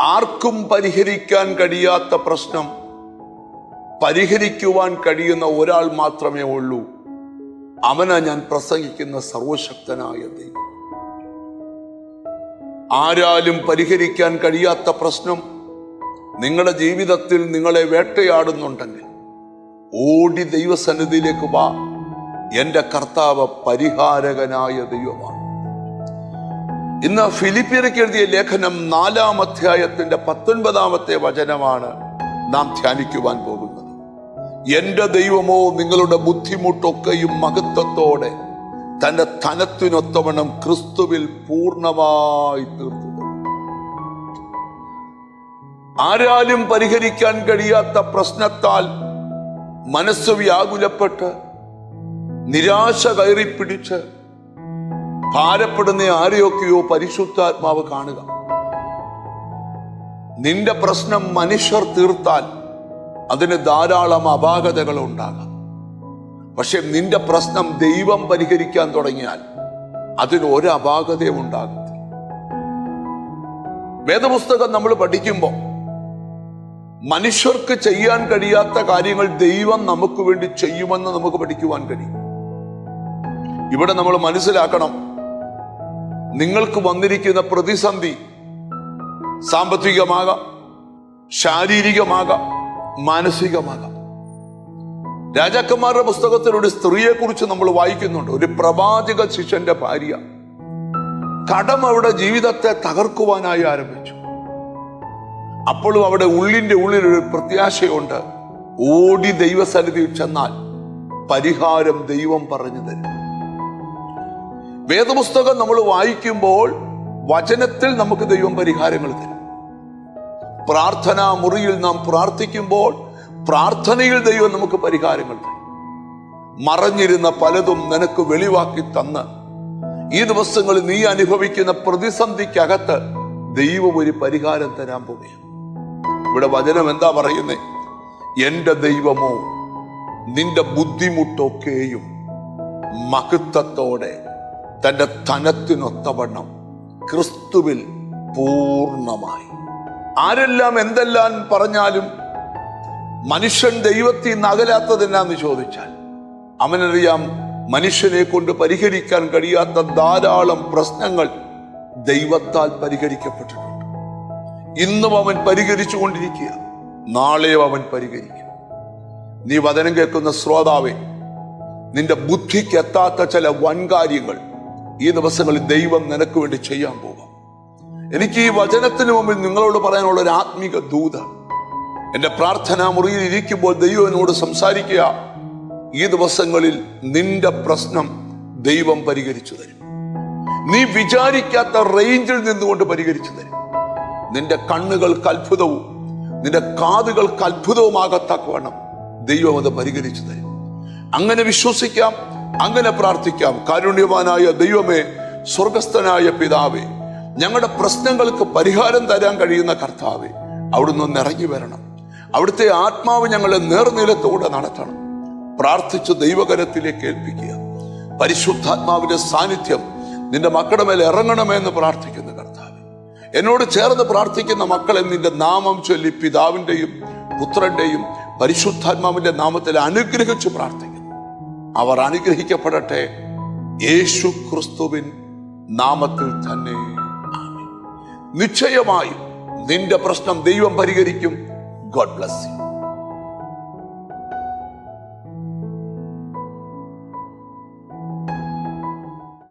ആർക്കും പരിഹരിക്കാൻ കഴിയാത്ത പ്രശ്നം പരിഹരിക്കുവാൻ കഴിയുന്ന ഒരാൾ മാത്രമേ ഉള്ളൂ. അവനാ ഞാൻ പ്രസംഗിക്കുന്ന സർവശക്തനായ ദൈവം. ആരാലും പരിഹരിക്കാൻ കഴിയാത്ത പ്രശ്നം നിങ്ങളുടെ ജീവിതത്തിൽ നിങ്ങളെ വേട്ടയാടുന്നുണ്ടെങ്കിൽ ഓടി ദൈവസന്നിധിയിലേക്ക് വാ. എന്റെ കർത്താവ് പരിഹാരകനായ ദൈവമാണ്. ഇന്ന് ഫിലിപ്പിയർക്ക് എഴുതിയ ലേഖനം 4-ാം അധ്യായത്തിന്റെ 19-ാമത്തെ വചനമാണ് നാം ധ്യാനിക്കുവാൻ പോകുന്നത്. എന്റെ ദൈവമോ നിങ്ങളുടെ ബുദ്ധിമുട്ടൊക്കെയും മഹത്വത്തോടെ തന്റെ ധനത്തിനൊത്തവണ്ണം ക്രിസ്തുവിൽ പൂർണ്ണമായി തീർത്തു. ആരാലും പരിഹരിക്കാൻ കഴിയാത്ത പ്രശ്നത്താൽ മനസ്സ് വ്യാകുലപ്പെട്ട് നിരാശ കയറിപ്പിടിച്ച് ഭാരപ്പെടുന്ന ആരെയൊക്കെയോ പരിശുദ്ധാത്മാവ് കാണുക. നിന്റെ പ്രശ്നം മനുഷ്യർ തീർത്താൽ അതിന് ധാരാളം അപാകതകൾ ഉണ്ടാകാം. പക്ഷെ നിന്റെ പ്രശ്നം ദൈവം പരിഹരിക്കാൻ തുടങ്ങിയാൽ അതിന് ഒരു അപാകതയും ഉണ്ടാകത്തില്ല. വേദപുസ്തകം നമ്മൾ പഠിക്കുമ്പോൾ മനുഷ്യർക്ക് ചെയ്യാൻ കഴിയാത്ത കാര്യങ്ങൾ ദൈവം നമുക്ക് വേണ്ടി ചെയ്യുമെന്ന് നമുക്ക് പഠിക്കുവാൻ കഴിയും. ഇവിടെ നമ്മൾ മനസ്സിലാക്കണം, നിങ്ങൾക്ക് വന്നിരിക്കുന്ന പ്രതിസന്ധി സാമ്പത്തികമാകാം, ശാരീരികമാകാം, മാനസികമാകാം. രാജാക്കന്മാരുടെ പുസ്തകത്തിൽ ഒരു സ്ത്രീയെ കുറിച്ച് നമ്മൾ വായിക്കുന്നുണ്ട്. ഒരു പ്രവാചക ശിഷ്യന്റെ ഭാര്യ. കടം അവരുടെ ജീവിതത്തെ തകർക്കുവാനായി ആരംഭിച്ചു. അപ്പോഴും അവിടെ ഉള്ളിന്റെ ഉള്ളിലൊരു പ്രത്യാശയുണ്ട്. ഓടി ദൈവസന്നിധിയിൽ ചെന്നാൽ പരിഹാരം ദൈവം പറഞ്ഞു തരും. വേദപുസ്തകം നമ്മൾ വായിക്കുമ്പോൾ വചനത്തിൽ നമുക്ക് ദൈവം പരിഹാരങ്ങൾ തരും. പ്രാർത്ഥനാ മുറിയിൽ നാം പ്രാർത്ഥിക്കുമ്പോൾ പ്രാർത്ഥനയിൽ ദൈവം നമുക്ക് പരിഹാരങ്ങൾ തരും. മറഞ്ഞിരുന്ന പലതും നിനക്ക് വെളിവാക്കി തന്ന് ഈ ദിവസങ്ങളിൽ നീ അനുഭവിക്കുന്ന പ്രതിസന്ധിക്കകത്ത് ദൈവം ഒരു പരിഹാരം തരാൻ പോവുകയാണ്. ഇവിടെ വചനം എന്താ പറയുന്നേ? എന്റെ ദൈവമോ നിന്റെ ബുദ്ധിമുട്ടൊക്കെയും മഹത്വത്തോടെ തന്റെ ധനത്തിനൊത്തവണ്ണം ക്രിസ്തുവിൽ പൂർണ്ണമായി. ആരെല്ലാം എന്തെല്ലാം പറഞ്ഞാലും മനുഷ്യൻ ദൈവത്തിൽ നിന്ന് അകലാത്തതെന്നാന്ന് ചോദിച്ചാൽ അവനറിയാം മനുഷ്യനെ കൊണ്ട് പരിഹരിക്കാൻ കഴിയാത്ത ധാരാളം പ്രശ്നങ്ങൾ ദൈവത്താൽ പരിഹരിക്കപ്പെട്ടിട്ടുണ്ട്. ഇന്നും അവൻ പരിഹരിച്ചു കൊണ്ടിരിക്കുക, നാളെയും അവൻ പരിഹരിക്കും. നീ വചനം കേൾക്കുന്ന ശ്രോതാവേ, നിന്റെ ബുദ്ധിക്ക് എത്താത്ത ചില വൻകാര്യങ്ങൾ ഈ ദിവസങ്ങളിൽ ദൈവം നിനക്ക് വേണ്ടി ചെയ്യാൻ പോകാം. എനിക്ക് ഈ വചനത്തിന് മുമ്പിൽ നിങ്ങളോട് പറയാനുള്ള ഒരു ആത്മീക ദൂത്. എന്റെ പ്രാർത്ഥനാ മുറിയിൽ ഇരിക്കുമ്പോൾ ദൈവം എന്നോട് സംസാരിക്കുക, ഈ ദിവസങ്ങളിൽ നിന്റെ പ്രശ്നം ദൈവം പരിഹരിച്ചു തരും. നീ വിചാരിക്കാത്ത റേഞ്ചിൽ നിന്നുകൊണ്ട് പരിഹരിച്ചു തരും. നിന്റെ കണ്ണുകൾക്ക് അത്ഭുതവും നിന്റെ കാതുകൾക്ക് അത്ഭുതവുമാകത്തക്കവണ്ണം ദൈവം അത് പരിഹരിച്ചു തരും. അങ്ങനെ വിശ്വസിക്കാം, അങ്ങനെ പ്രാർത്ഥിക്കാം. കാരുണ്യവാനായ ദൈവമേ, സ്വർഗസ്ഥനായ പിതാവേ, ഞങ്ങളുടെ പ്രശ്നങ്ങൾക്ക് പരിഹാരം തരാൻ കഴിയുന്ന കർത്താവേ, അവിടുന്ന് ഒന്ന് ഇറങ്ങി വരണം. അവിടുത്തെ ആത്മാവ് ഞങ്ങളെ നേർനിലത്തോടെ നടത്തണം. പ്രാർത്ഥിച്ച് ദൈവകരത്തിലേക്ക് ഏൽപ്പിക്കുക. പരിശുദ്ധാത്മാവിന്റെ സാന്നിധ്യം നിന്റെ മക്കളുടെ മേൽ ഇറങ്ങണമെന്ന് പ്രാർത്ഥിക്കുന്ന കർത്താവേ, എന്നോട് ചേർന്ന് പ്രാർത്ഥിക്കുന്ന മക്കളെ നിന്റെ നാമം ചൊല്ലി പിതാവിന്റെയും പുത്രന്റെയും പരിശുദ്ധാത്മാവിന്റെ നാമത്തിൽ അനുഗ്രഹിച്ച് പ്രാർത്ഥിക്കുന്നു. അവർ അനുഗ്രഹിക്കപ്പെടട്ടെ, യേശു ക്രിസ്തുവിൻ നാമത്തിൽ തന്നെ. നിശ്ചയമായും നിന്റെ പ്രശ്നം ദൈവം പരിഹരിക്കും. God bless you.